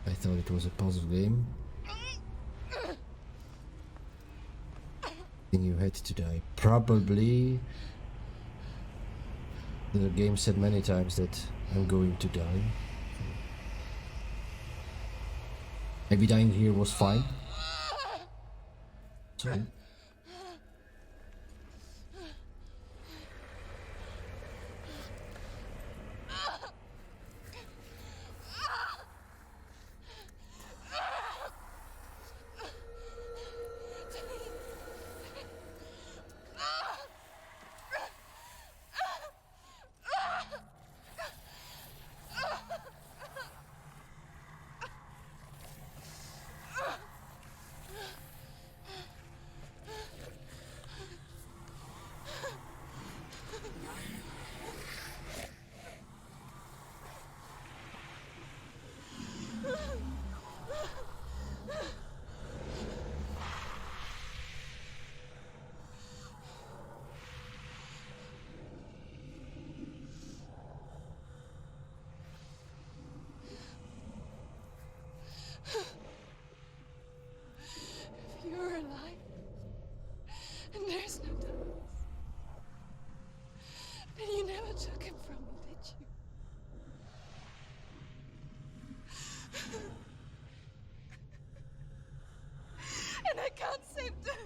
I thought it was a puzzle game. Then you had to die. Probably the game said many times that I'm going to die. Maybe dying here was fine. Sorry. You're alive, and there's no darkness. Then you never took him from me, did you? And I can't save Diane.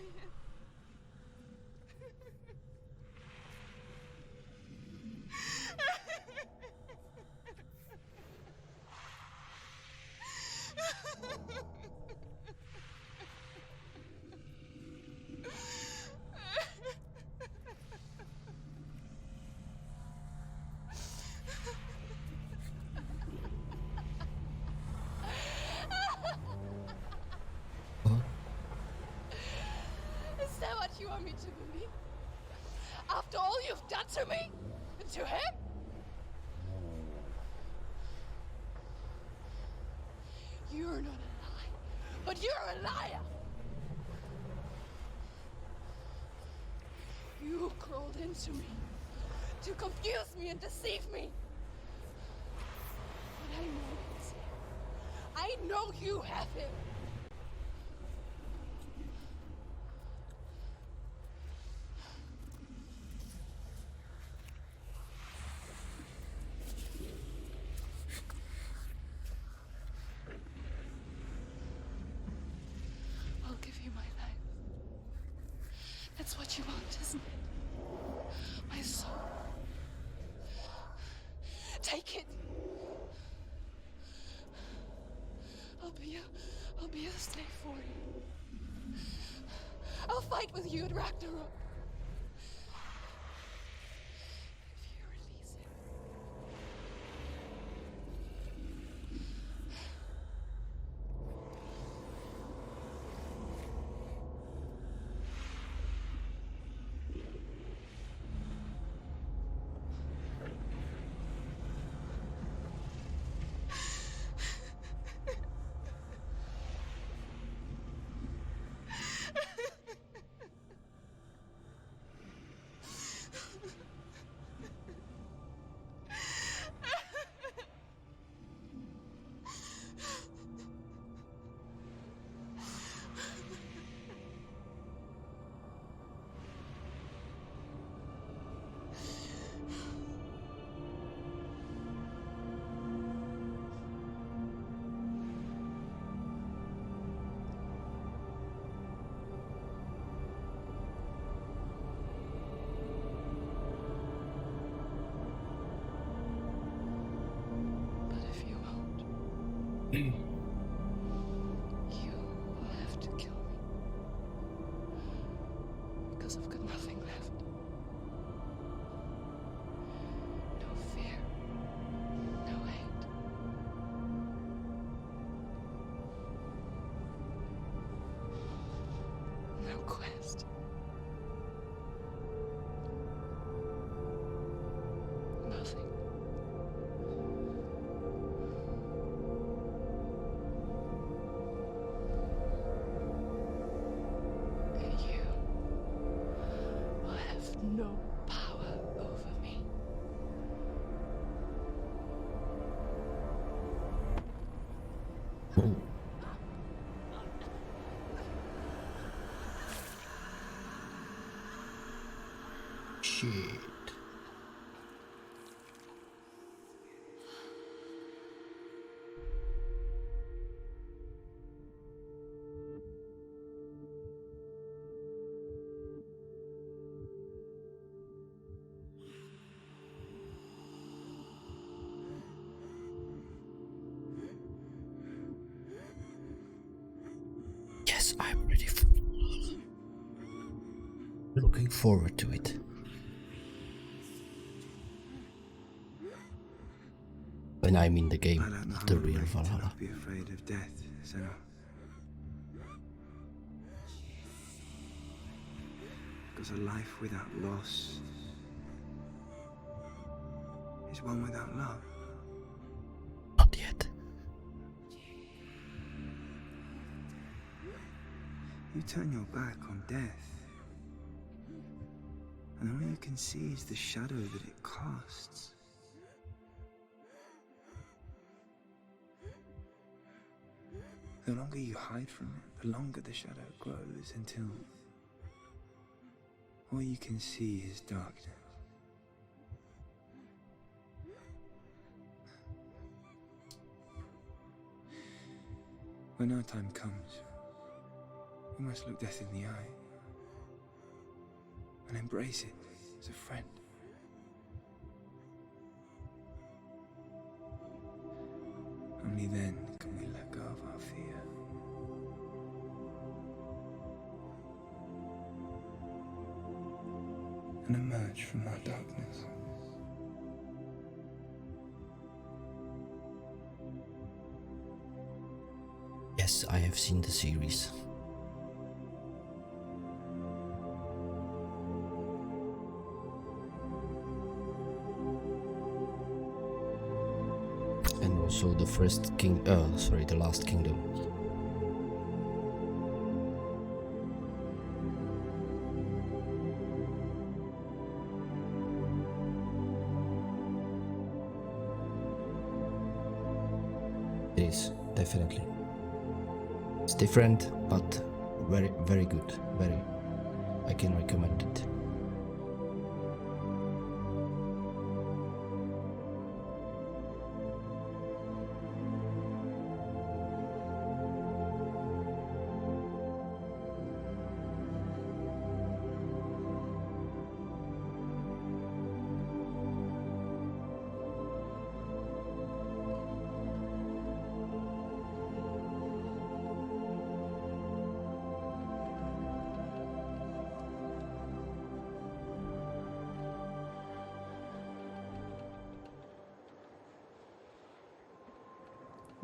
Huh? Is that what you want me to believe? After all you've done to me? And to him? You're not a lie, but you're a liar! You crawled into me to confuse me and deceive me. But I know he's here. I know you have him. I'll give you my life. That's what you want, isn't it? My soul. Take it. I'll be a slave for you. I'll fight with you at Ragnarok. If you release him. You will have to kill me. Because I've got nothing left. No fear. No hate. No quest. Nothing. Oh. Shit. Yes, I'm ready for it. Looking forward to it. When I'm in the game I don't know of how the to real wait to Valhalla. not be afraid of death, Senua. Because a life without loss is one without love. Not yet. You turn your back on death, and all you can see is the shadow that it casts. The longer you hide from it, the longer the shadow grows until all you can see is darkness. When our time comes, we must look death in the eye and embrace it as a friend. Only then can we let go of our fear. And emerge from our darkness. Yes, I have seen the series. And also the the last kingdom. It is, definitely. It's different, but very, very good. Very. I can recommend it.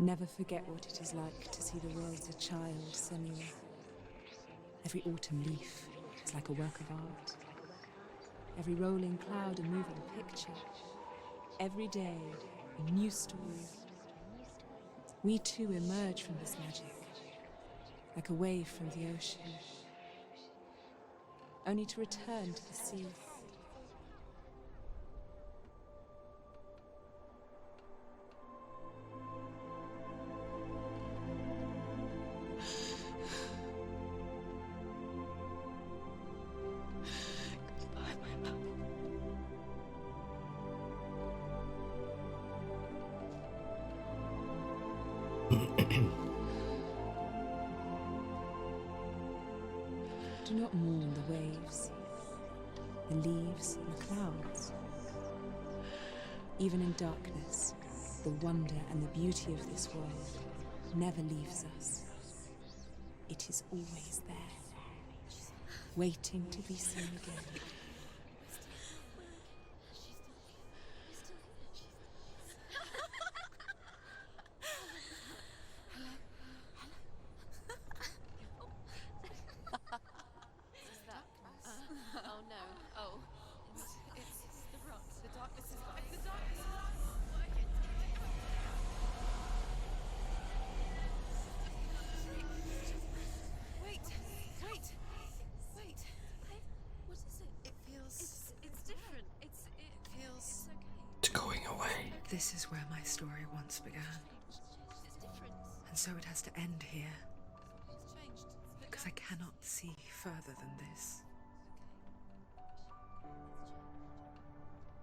Never forget what it is like to see the world as a child, Senua. Every autumn leaf is like a work of art. Every rolling cloud a moving picture. Every day a new story. We too emerge from this magic, like a wave from the ocean, only to return to the sea. Do not mourn the waves, the leaves and the clouds. Even in darkness, the wonder and the beauty of this world never leaves us. It is always there, waiting to be seen again. Oh no. Oh. It's the rocks. The darkness is working. The darkness is working. Wait. Wait. Wait. What is it? It feels... It's different. It feels... It's okay. It's going away. This is where my story once began. It's different. And so it has to end here, It's changed. because I cannot see further than this.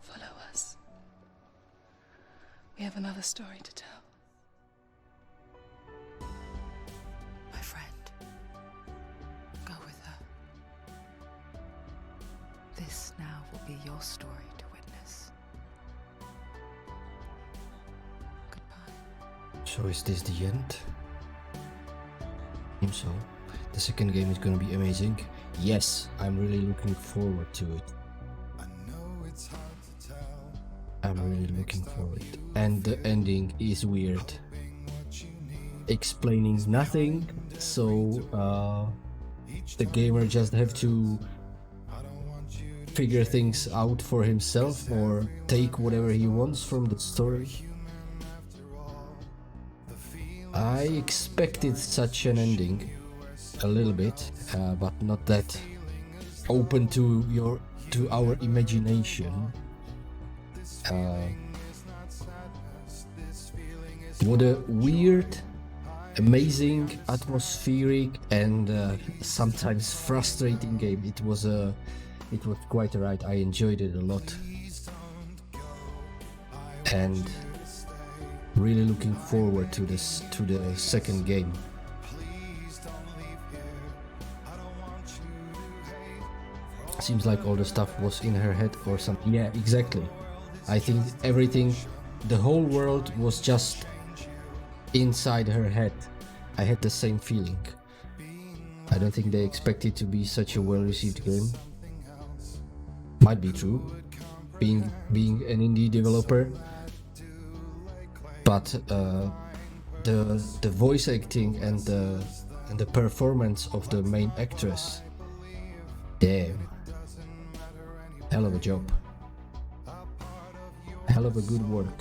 Follow us. We have another story to tell. My friend, go with her. This now will be your story to witness. Goodbye. So is this the end? I think so. The second game is gonna be amazing. Yes, I'm really looking forward to it. I'm really looking forward. And the ending is weird. Explaining nothing, so the gamer just have to figure things out for himself or take whatever he wants from the story. I expected such an ending a little bit, but not that open to our imagination. What a weird, amazing, atmospheric, and sometimes frustrating game. It was quite right. I enjoyed it a lot, and really looking forward to the second game. Seems like all the stuff was in her head or something. Yeah, exactly. I think everything, the whole world was just inside her head. I had the same feeling. I don't think they expected to be such a well-received game. Might be true, being an indie developer, but the voice acting and the performance of the main actress, damn, hell of a job. Hell of a good work.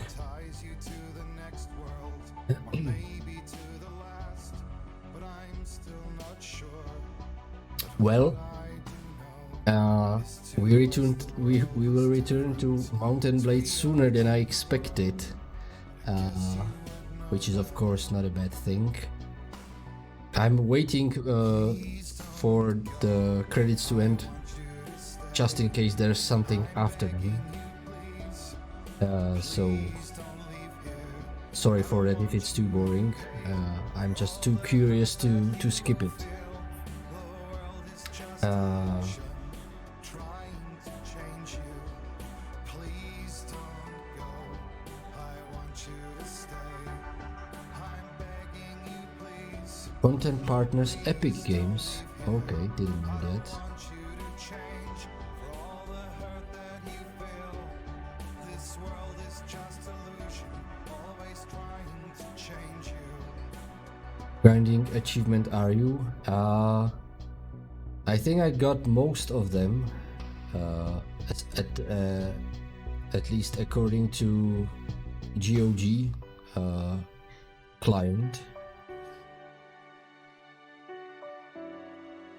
Well, we will return to Mountain Blade sooner than I expected, which is of course not a bad thing. I'm waiting for the credits to end, just in case there's something after them. So sorry for that if it's too boring. I'm just too curious to skip it. Content partners Epic Games. Okay, didn't know that. Grinding achievement are you? I think I got most of them, at least according to GOG client,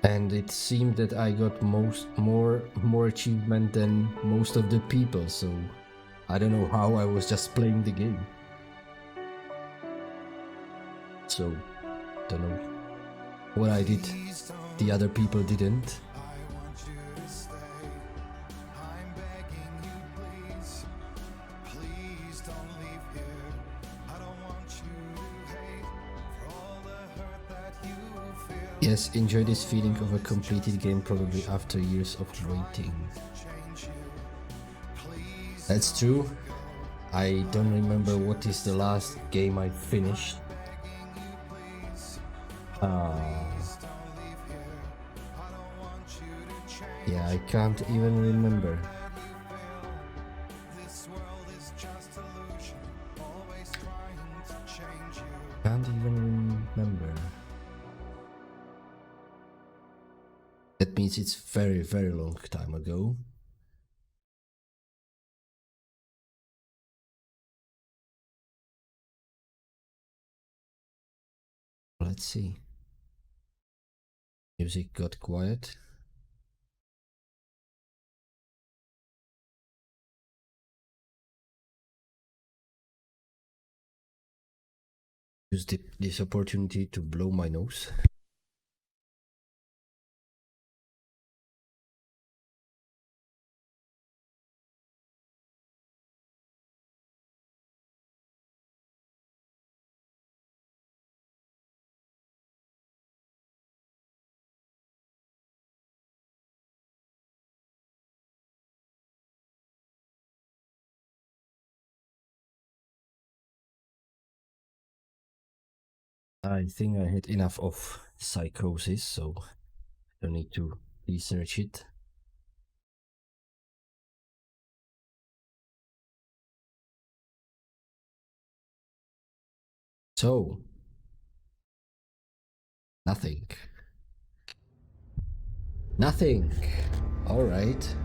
and it seemed that I got more achievement than most of the people. So I don't know how I was just playing the game. So don't know what I did. The other people didn't. Yes, enjoy this feeling of a completed game probably after years of waiting. That's true. I don't remember what is the last game I finished. Yeah, I can't even remember. Can't even remember. That means it's very, very long time ago. Let's see. Music got quiet. use this opportunity to blow my nose. I think I had enough of psychosis, so I don't need to research it. So, nothing. Nothing. All right.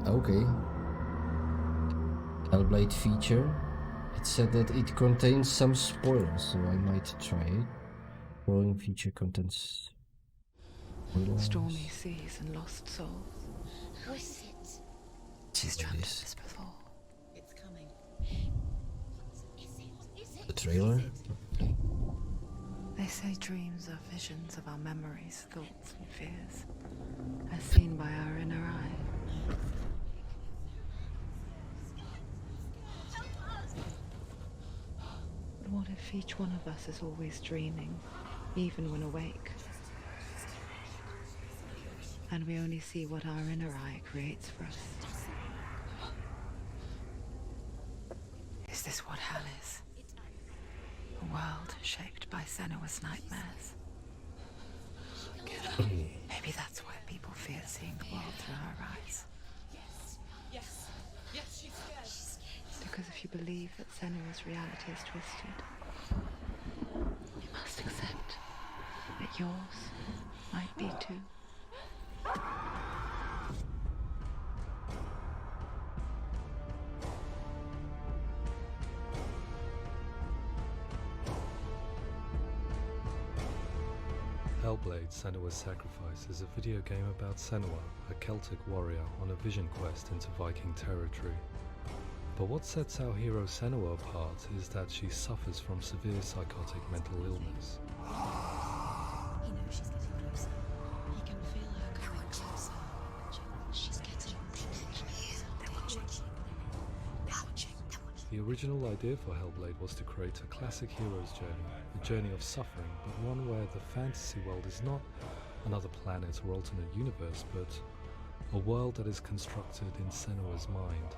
Okay. Hellblade feature. It said that it contains some spoilers, so I might try it. Following feature contains spoilers. Stormy seas and lost souls. Who is it? She's What trapped is us before. It's coming. Is it? Is it? the trailer? They say dreams are visions of our memories, thoughts, and fears, as seen by our inner eye. But what if each one of us is always dreaming, even when awake? And we only see what our inner eye creates for us. Is this what hell is? A world shaped by Senua's nightmares. Maybe that's why people fear seeing the world through her eyes. Yes, she's scared. Because if you believe that Senua's reality is twisted, you must accept that yours might be too. Hellblade: Senua's Sacrifice is a video game about Senua, a Celtic warrior on a vision quest into Viking territory. But what sets our hero Senua apart is that she suffers from severe psychotic mental illness. He knows she's getting closer. He can feel her coming closer. She's getting closer. They're watching. The original idea for Hellblade was to create a classic hero's journey, a journey of suffering, but one where the fantasy world is not another planet or alternate universe, but a world that is constructed in Senua's mind.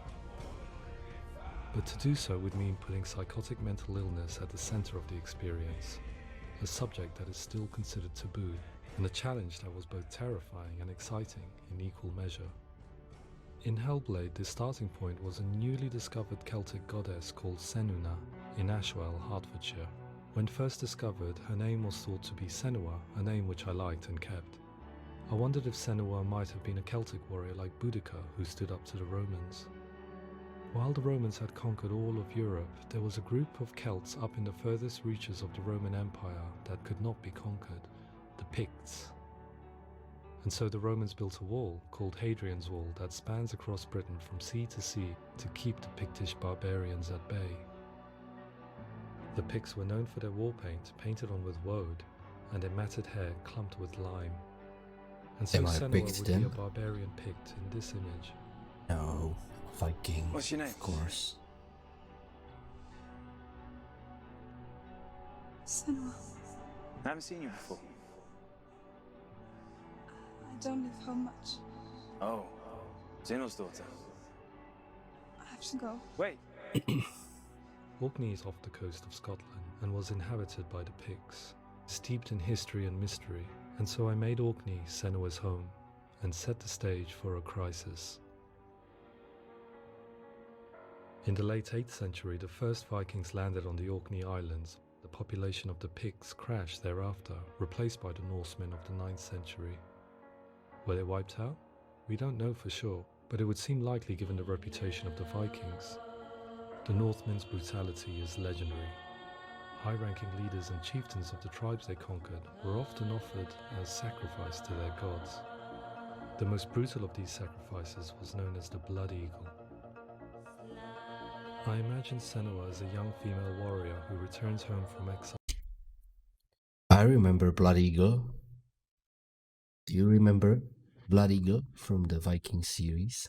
But to do so would mean putting psychotic mental illness at the center of the experience, a subject that is still considered taboo, and a challenge that was both terrifying and exciting in equal measure. In Hellblade, the starting point was a newly discovered Celtic goddess called Senua in Ashwell, Hertfordshire. When first discovered, her name was thought to be Senua, a name which I liked and kept. I wondered if Senua might have been a Celtic warrior like Boudica who stood up to the Romans. While the Romans had conquered all of Europe, there was a group of Celts up in the furthest reaches of the Roman Empire that could not be conquered, the Picts. And so the Romans built a wall, called Hadrian's Wall, that spans across Britain from sea to sea to keep the Pictish barbarians at bay. The Picts were known for their war paint, painted on with woad, and their matted hair clumped with lime. And so Am I Senua Pict would then? be a barbarian Pict in this image. No, Viking. What's your name? Of course. Senua, I haven't seen you before. I don't live home much. Oh, Zenua's daughter. I have to go. Wait. Orkney is off the coast of Scotland and was inhabited by the Picts, steeped in history and mystery, and so I made Orkney Senua's home and set the stage for a crisis. In the late 8th century, the first Vikings landed on the Orkney Islands. The population of the Picts crashed thereafter, replaced by the Norsemen of the 9th century. Were they wiped out? We don't know for sure, but it would seem likely given the reputation of the Vikings. The Northmen's brutality is legendary. High-ranking leaders and chieftains of the tribes they conquered were often offered as sacrifice to their gods. The most brutal of these sacrifices was known as the Blood Eagle. I imagine Senua as a young female warrior who returns home from exile. I remember Blood Eagle. Do you remember Blood Eagle from the Viking series?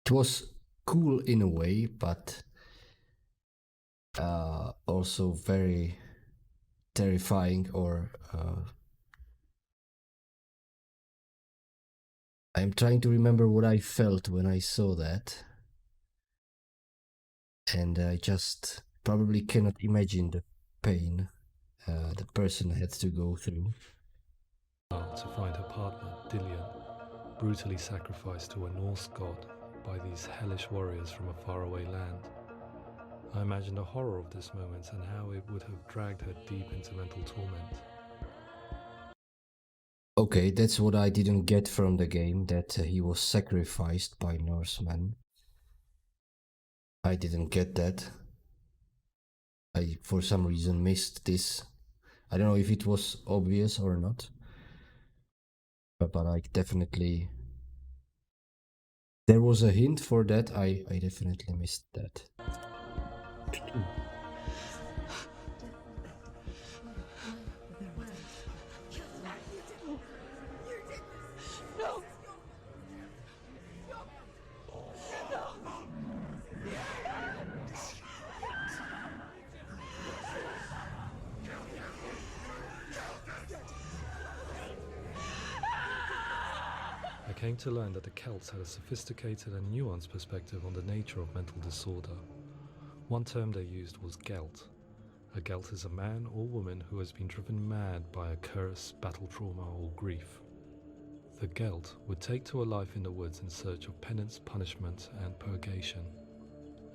It was cool in a way, but also very terrifying, or I'm trying to remember what I felt when I saw that, and I just probably cannot imagine the pain the person had to go through. To find her partner, Dillion, brutally sacrificed to a Norse god by these hellish warriors from a faraway land. I imagine the horror of this moment and how it would have dragged her deep into mental torment. Okay, that's what I didn't get from the game, that he was sacrificed by Norsemen. I didn't get that. I, for some reason, missed this. I don't know if it was obvious or not, but I definitely... There was a hint for that, I definitely missed that. I came to learn that the Celts had a sophisticated and nuanced perspective on the nature of mental disorder. One term they used was Gelt. A Gelt is a man or woman who has been driven mad by a curse, battle trauma, or grief. The Gelt would take to a life in the woods in search of penance, punishment, and purgation.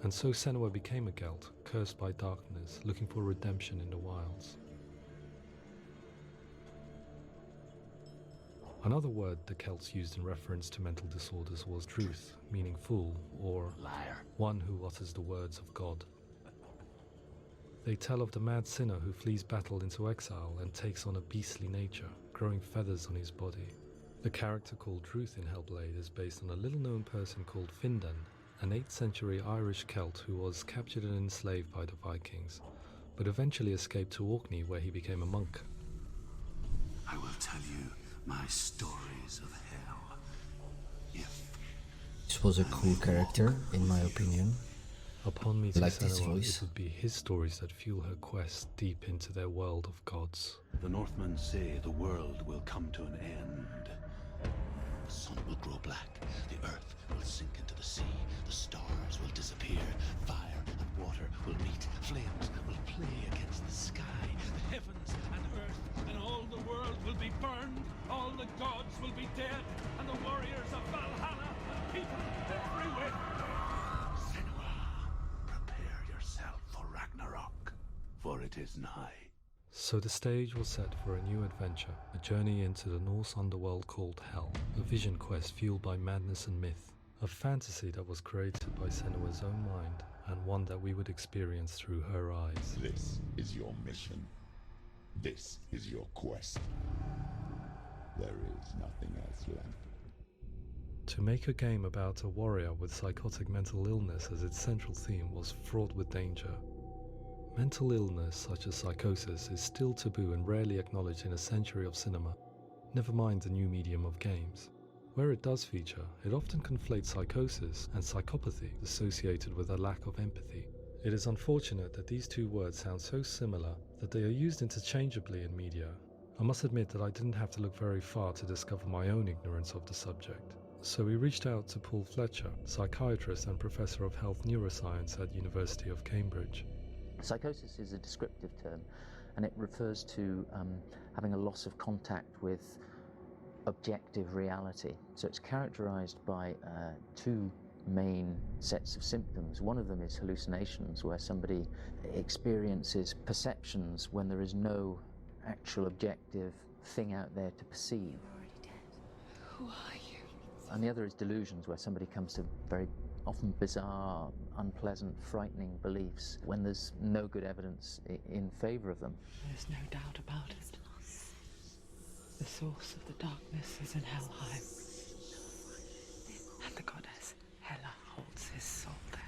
And so Senua became a Gelt, cursed by darkness, looking for redemption in the wilds. Another word the Celts used in reference to mental disorders was truth, meaning fool, or liar, one who utters the words of God. They tell of the mad sinner who flees battle into exile and takes on a beastly nature, growing feathers on his body. The character called Truth in Hellblade is based on a little-known person called Findan, an 8th century Irish Celt who was captured and enslaved by the Vikings, but eventually escaped to Orkney where he became a monk. I will tell you my stories of hell. This was a cool character, in my opinion. Upon meeting Like this Senua, voice. it would be his stories that fuel her quest deep into their world of gods. The Northmen say the world will come to an end. The sun will grow black, the earth will sink into the sea, the stars will disappear, fire and water will meet, flames will play against the sky, the heavens and earth and all the world will be burned, all the gods will be dead, and the warriors of Valhalla and people everywhere. Senua, prepare yourself for Ragnarok, for it is nigh. So the stage was set for a new adventure, a journey into the Norse underworld called Hell, a vision quest fueled by madness and myth, a fantasy that was created by Senua's own mind, and one that we would experience through her eyes. This is your mission. This is your quest. There is nothing else left. To make a game about a warrior with psychotic mental illness as its central theme was fraught with danger. Mental illness, such as psychosis, is still taboo and rarely acknowledged in a century of cinema, never mind the new medium of games. Where it does feature, it often conflates psychosis and psychopathy associated with a lack of empathy. It is unfortunate that these two words sound so similar that they are used interchangeably in media. I must admit that I didn't have to look very far to discover my own ignorance of the subject. So we reached out to Paul Fletcher, psychiatrist and professor of health neuroscience at University of Cambridge. Psychosis is a descriptive term, and it refers to having a loss of contact with objective reality. So it's characterized by two main sets of symptoms. One of them is hallucinations, where somebody experiences perceptions when there is no actual objective thing out there to perceive. You're already dead. Who are you? And the other is delusions, where somebody comes to very often bizarre, unpleasant, frightening beliefs when there's no good evidence in favour of them. There's no doubt about it. The source of the darkness is in Helheim. And the goddess Hela holds his soul there.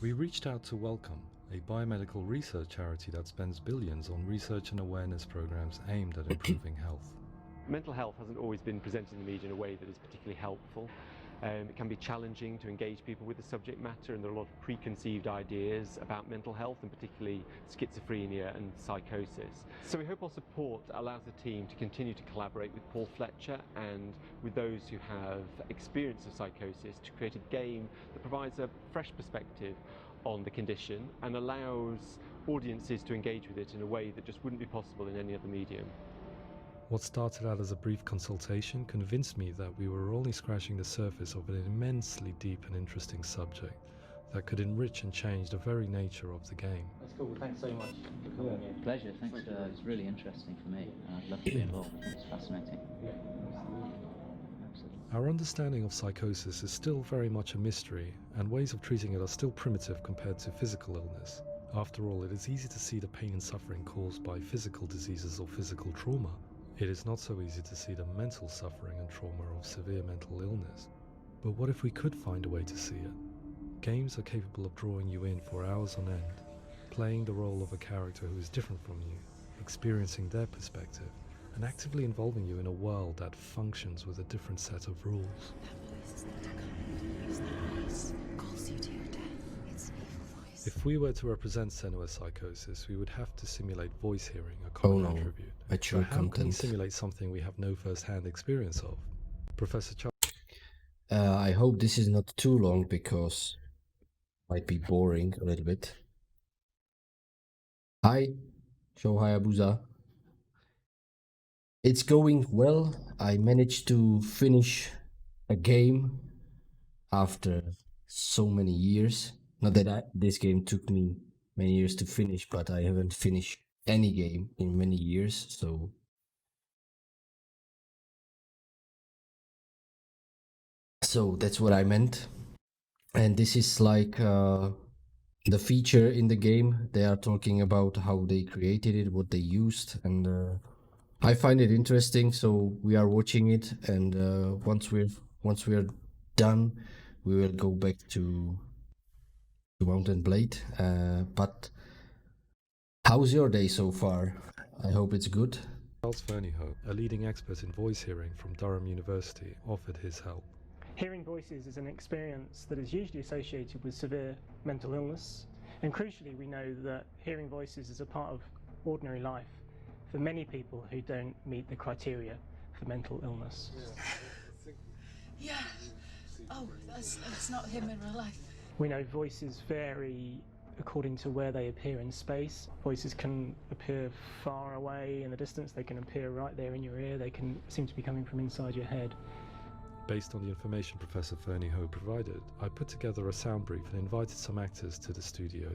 We reached out to Welcome, a biomedical research charity that spends billions on research and awareness programs aimed at improving health. Mental health hasn't always been presented in the media in a way that is particularly helpful. It can be challenging to engage people with the subject matter, and there are a lot of preconceived ideas about mental health, and particularly schizophrenia and psychosis. So we hope our support allows the team to continue to collaborate with Paul Fletcher and with those who have experience of psychosis to create a game that provides a fresh perspective on the condition and allows audiences to engage with it in a way that just wouldn't be possible in any other medium. What started out as a brief consultation convinced me that we were only scratching the surface of an immensely deep and interesting subject that could enrich and change the very nature of the game. That's cool. Thanks so much for coming here. Pleasure. Thanks. It's really interesting for me. I'd love to be involved. It's fascinating. Absolutely. Our understanding of psychosis is still very much a mystery, and ways of treating it are still primitive compared to physical illness. After all, it is easy to see the pain and suffering caused by physical diseases or physical trauma. It is not so easy to see the mental suffering and trauma of severe mental illness. But what if we could find a way to see it? Games are capable of drawing you in for hours on end, playing the role of a character who is different from you, experiencing their perspective, and actively involving you in a world that functions with a different set of rules. If we were to represent Senua psychosis, we would have to simulate voice hearing, a common attribute. Mature But how can we content. simulate something we have no first-hand experience of? Professor Charles. I hope this is not too long because it might be boring a little bit. Hi, Show Hayabusa. It's going well. I managed to finish a game after so many years. Not that this game took me many years to finish, but I haven't finished any game in many years, so that's what I meant. And this is like the feature in the game. They are talking about how they created it, what they used, and I find it interesting. So we are watching it, and once we're done, we will go back to Mountain Blade. But how's your day so far? I hope it's good. Charles Fernyhough, a leading expert in voice hearing from Durham University, offered his help. Hearing voices is an experience that is usually associated with severe mental illness, and crucially we know that hearing voices is a part of ordinary life for many people who don't meet the criteria for mental illness. Yeah. Oh, that's not him in real life. We know voices vary according to where they appear in space. Voices can appear far away in the distance, they can appear right there in your ear, they can seem to be coming from inside your head. Based on the information Professor Fernyhough provided, I put together a sound brief and invited some actors to the studio.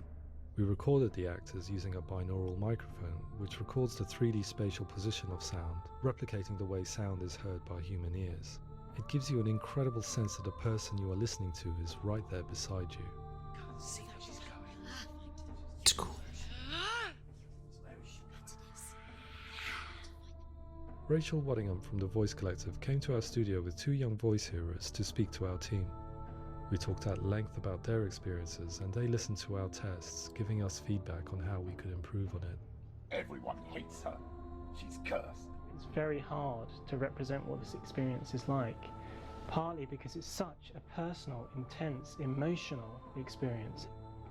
We recorded the actors using a binaural microphone, which records the 3D spatial position of sound, replicating the way sound is heard by human ears. It gives you an incredible sense that the person you are listening to is right there beside you. Can't see how she's going. It's cool. Rachel Waddingham from the Voice Collective came to our studio with 2 young voice hearers to speak to our team. We talked at length about their experiences, and they listened to our tests, giving us feedback on how we could improve on it. Everyone hates her. She's cursed. It's very hard to represent what this experience is like, partly because it's such a personal, intense, emotional experience.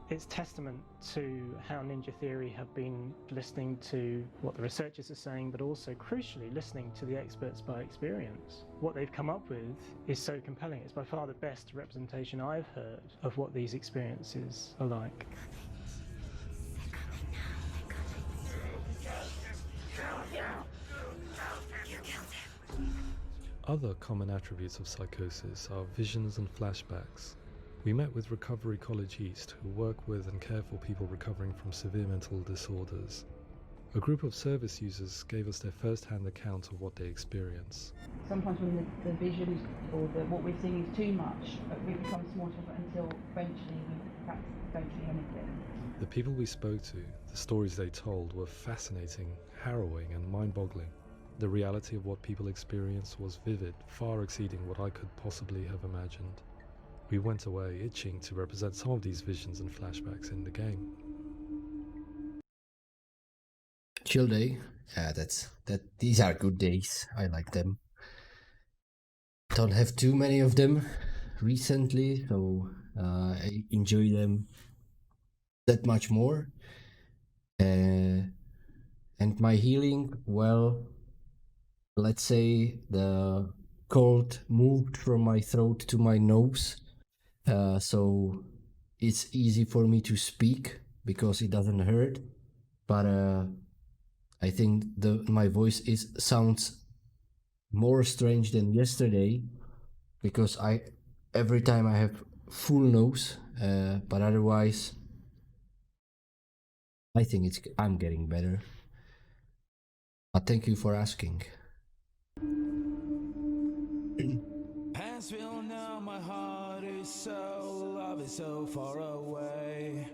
It's testament to how Ninja Theory have been listening to what the researchers are saying, but also crucially listening to the experts by experience. What they've come up with is so compelling. It's by far the best representation I've heard of what these experiences are like. Other common attributes of psychosis are visions and flashbacks. We met with Recovery College East, who work with and care for people recovering from severe mental disorders. A group of service users gave us their first-hand account of what they experience. Sometimes when the vision or what we're seeing is too much, we become small until eventually we perhaps don't see anything. The people we spoke to, the stories they told, were fascinating, harrowing and mind-boggling. The reality of what people experienced was vivid, far exceeding what I could possibly have imagined. We went away itching to represent some of these visions and flashbacks in the game. Chill day. Yeah, these are good days. I like them. Don't have too many of them recently, so I enjoy them that much more. And my healing, well, let's say the cold moved from my throat to my nose, so it's easy for me to speak because it doesn't hurt. But I think my voice sounds more strange than yesterday because every time I have full nose, but otherwise I think I'm getting better. But thank you for asking. As we all know, my heart is so, love is so far away.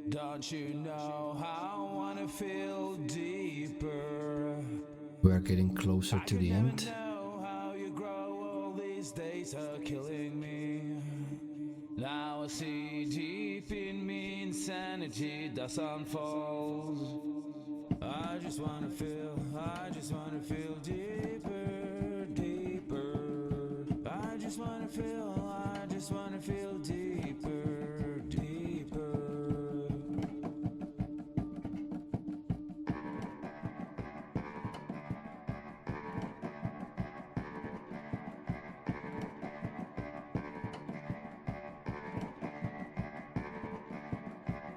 Don't you know how I wanna feel deeper? We're getting closer to the end. Know how you grow, all these days are killing me. Now I see deep in me insanity does unfold. I just wanna feel deeper, deeper. I just wanna feel deeper, deeper.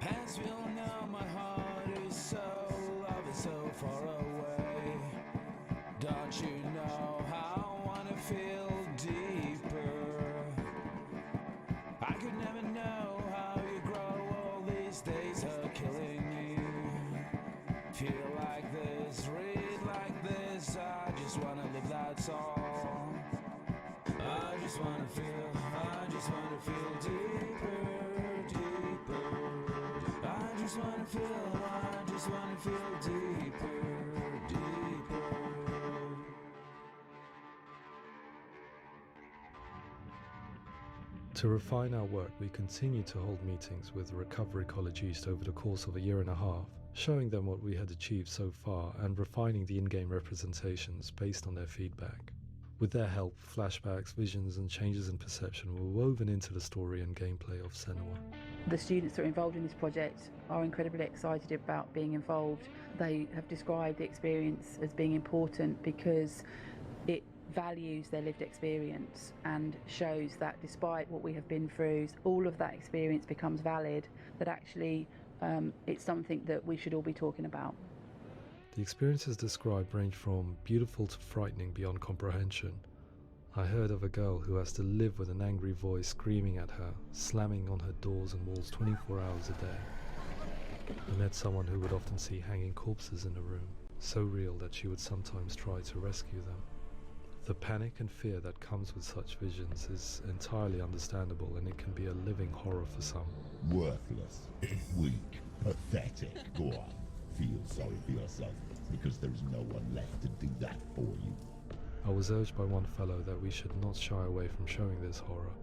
As we all know, my heart is so, love is so far away. Don't you know how I wanna feel deeper? I could never know how you grow, all these days are killing me. Feel like this, read like this, I just wanna live, that's all. I just wanna feel deeper, deeper. I just wanna feel deeper, deeper. To refine our work, we continue to hold meetings with Recovery College East over the course of a year and a half, showing them what we had achieved so far and refining the in-game representations based on their feedback. With their help, flashbacks, visions and changes in perception were woven into the story and gameplay of Senua. The students that are involved in this project are incredibly excited about being involved. They have described the experience as being important because it values their lived experience and shows that despite what we have been through, all of that experience becomes valid, that actually it's something that we should all be talking about. The experiences described range from beautiful to frightening beyond comprehension. I heard of a girl who has to live with an angry voice screaming at her, slamming on her doors and walls 24 hours a day. I met someone who would often see hanging corpses in a room, so real that she would sometimes try to rescue them. The panic and fear that comes with such visions is entirely understandable, and it can be a living horror for some. Worthless, weak, pathetic. Go on, feel sorry for yourself, because there is no one left to do that for you. I was urged by one fellow that we should not shy away from showing this horror,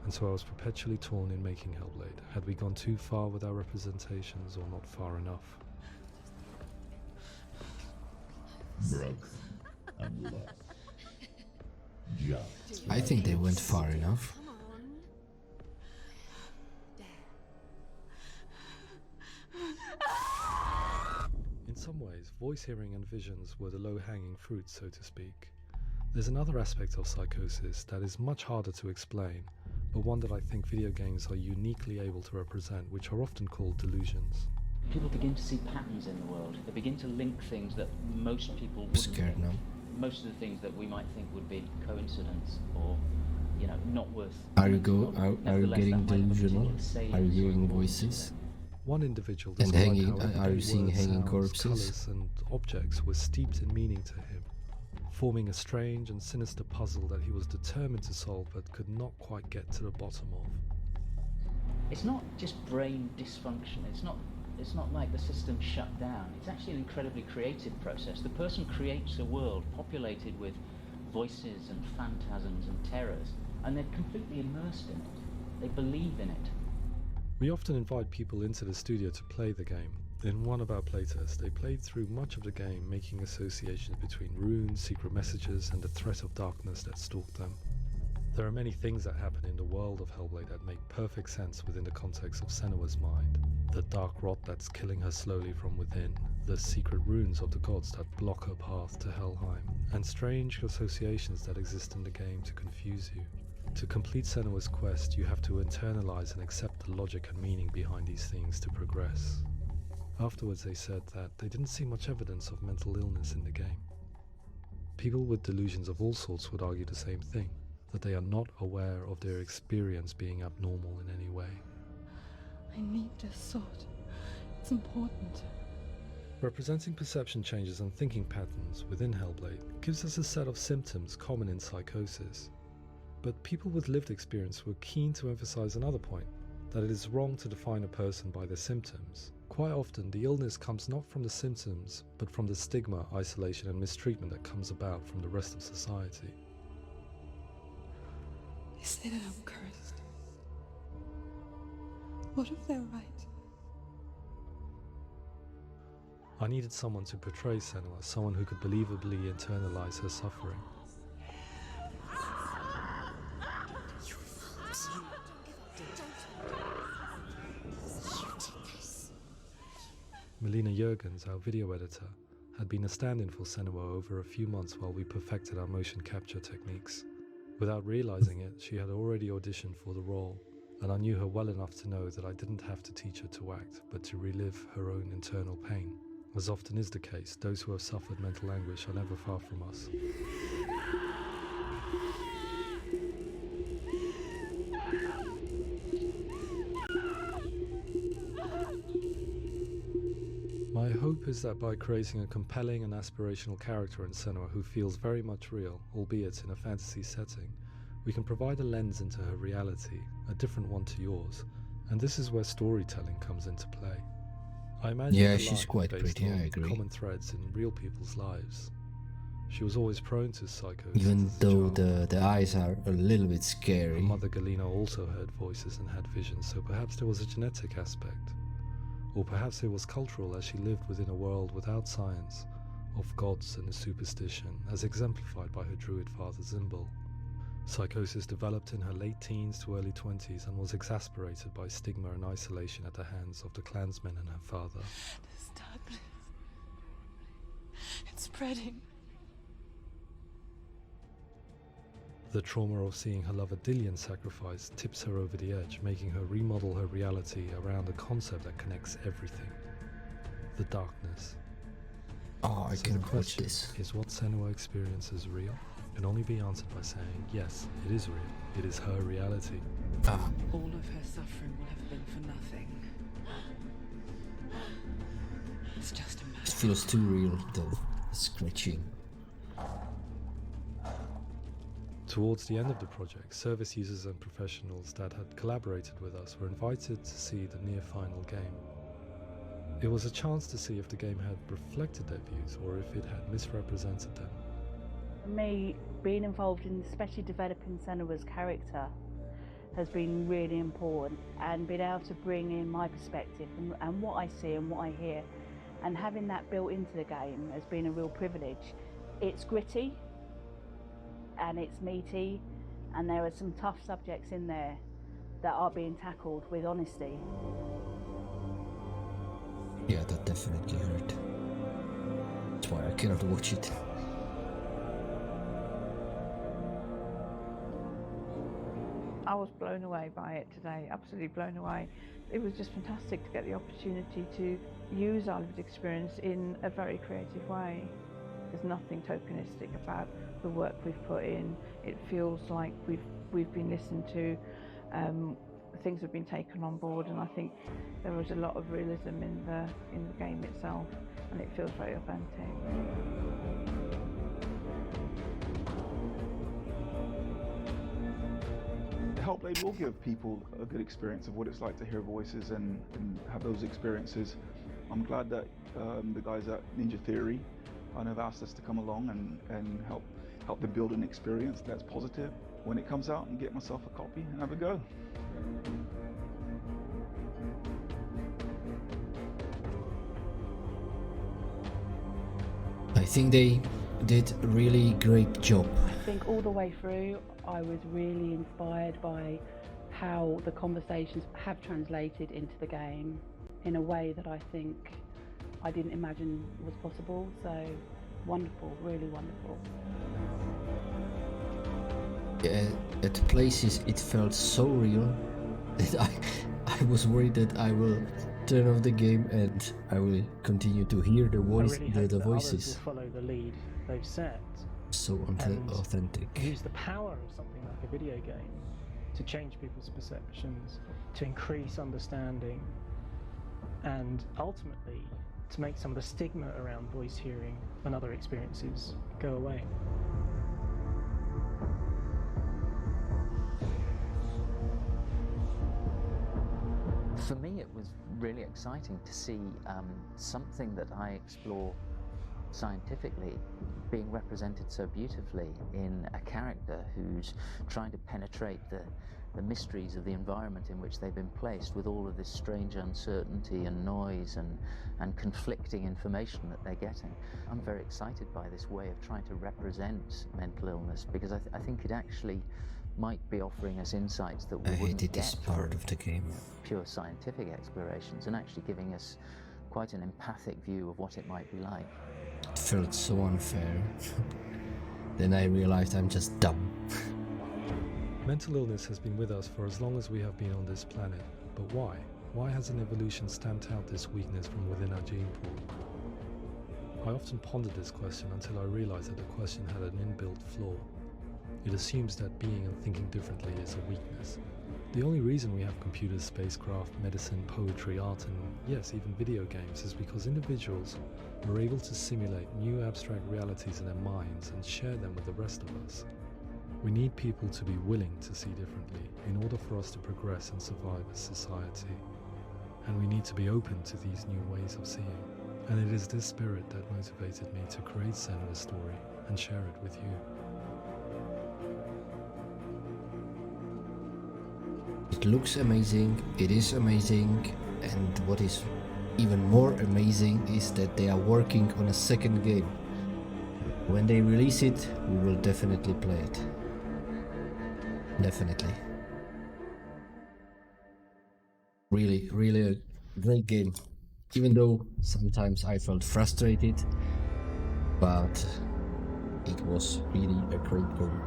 and so I was perpetually torn in making Hellblade. Had we gone too far with our representations or not far enough? Broken and lost. Just I think they went far enough. In some ways, voice hearing and visions were the low-hanging fruit, so to speak. There's another aspect of psychosis that is much harder to explain, but one that I think video games are uniquely able to represent, which are often called delusions. People begin to see patterns in the world. They begin to link things that most people I'm wouldn't. scared now. Most of the things that we might think would be coincidence or, not worth. Are you getting delusional? Are you hearing voices? One individual And described hanging, how are you everyday seeing words, hanging sounds, corpses? colours and objects were steeped in meaning to him, forming a strange and sinister puzzle that he was determined to solve but could not quite get to the bottom of. It's not just brain dysfunction, it's not like the system shut down. It's actually an incredibly creative process. The person creates a world populated with voices and phantasms and terrors, and they're completely immersed in it. They believe in it. We often invite people into the studio to play the game. In one of our playtests, they played through much of the game, making associations between runes, secret messages, and the threat of darkness that stalked them. There are many things that happen in the world of Hellblade that make perfect sense within the context of Senua's mind. The dark rot that's killing her slowly from within, the secret runes of the gods that block her path to Helheim, and strange associations that exist in the game to confuse you. To complete Senua's quest, you have to internalize and accept the logic and meaning behind these things to progress. Afterwards, they said that they didn't see much evidence of mental illness in the game. People with delusions of all sorts would argue the same thing, that they are not aware of their experience being abnormal in any way. I need this sword. It's important. Representing perception changes and thinking patterns within Hellblade gives us a set of symptoms common in psychosis. But people with lived experience were keen to emphasize another point, that it is wrong to define a person by their symptoms. Quite often, the illness comes not from the symptoms, but from the stigma, isolation, and mistreatment that comes about from the rest of society. They say that I'm cursed. What if they're right? I needed someone to portray Senua, someone who could believably internalize her suffering. Melina Jurgens, our video editor, had been a stand-in for Senua over a few months while we perfected our motion capture techniques. Without realizing it, she had already auditioned for the role, and I knew her well enough to know that I didn't have to teach her to act, but to relive her own internal pain. As often is the case, those who have suffered mental anguish are never far from us. My hope is that by creating a compelling and aspirational character in Senua who feels very much real, albeit in a fantasy setting, we can provide a lens into her reality, a different one to yours, and this is where storytelling comes into play. I imagine Yeah, her she's life quite based pretty, on I agree. common threads in real people's lives. She was always prone to psychosis. Even as a though child. the eyes are a little bit Her scary. mother Galina also heard voices and had visions, so perhaps there was a genetic aspect. Or perhaps it was cultural, as she lived within a world without science, of gods and a superstition, as exemplified by her druid father Zimbal. Psychosis developed in her late teens to early 20s and was exacerbated by stigma and isolation at the hands of the clansmen and her father. This darkness. It's spreading. The trauma of seeing her lover Dillian sacrificed tips her over the edge, making her remodel her reality around a concept that connects everything: the darkness. Oh, I So can the watch question this. is, what Senua experiences real? Can only be answered by saying, yes, it is real. It is her reality. Ah, All of her suffering will have been for nothing. It's just a it matter. feels too real, the scratching. Towards the end of the project, service users and professionals that had collaborated with us were invited to see the near-final game. It was a chance to see if the game had reflected their views or if it had misrepresented them. For me, being involved in especially developing Senua's character has been really important, and being able to bring in my perspective and what I see and what I hear, and having that built into the game has been a real privilege. It's gritty and it's meaty, and there are some tough subjects in there that are being tackled with honesty. Yeah, that definitely hurt. That's why I cannot watch it. I was blown away by it today, absolutely blown away. It was just fantastic to get the opportunity to use our lived experience in a very creative way. There's nothing tokenistic about the work we've put in. It feels like we've been listened to things have been taken on board, and I think there was a lot of realism in the game itself, and it feels very authentic. Hellblade will give people a good experience of what it's like to hear voices and have those experiences. I'm glad that the guys at Ninja Theory have asked us to come along and help them build an experience that's positive when it comes out, and get myself a copy and have a go. I think they did a really great job. I think all the way through I was really inspired by how the conversations have translated into the game in a way that I think I didn't imagine was possible. So wonderful, really wonderful. At places it felt so real that I was worried that I will turn off the game and I will continue to hear the voices. Others will follow the lead they've set. So authentic. Use the power of something like a video game to change people's perceptions, to increase understanding, and ultimately to make some of the stigma around voice hearing and other experiences go away. For me, it was really exciting to see something that I explore scientifically being represented so beautifully in a character who's trying to penetrate the mysteries of the environment in which they've been placed, with all of this strange uncertainty and noise and conflicting information that they're getting. I'm very excited by this way of trying to represent mental illness, because I think it actually might be offering us insights that we wouldn't get this part of the game. Pure scientific explorations, and actually giving us quite an empathic view of what it might be like. It felt so unfair. Then I realized I'm just dumb. Mental illness has been with us for as long as we have been on this planet, but why? Why hasn't evolution stamped out this weakness from within our gene pool? I often pondered this question until I realized that the question had an inbuilt flaw. It assumes that being and thinking differently is a weakness. The only reason we have computers, spacecraft, medicine, poetry, art, and yes, even video games is because individuals are able to simulate new abstract realities in their minds and share them with the rest of us. We need people to be willing to see differently in order for us to progress and survive as society. And we need to be open to these new ways of seeing. And it is this spirit that motivated me to create Senua's story and share it with you. It looks amazing, it is amazing, and what is even more amazing is that they are working on a second game. When they release it, we will definitely play it. Definitely. Really, really a great game. Even though sometimes I felt frustrated, but it was really a great game.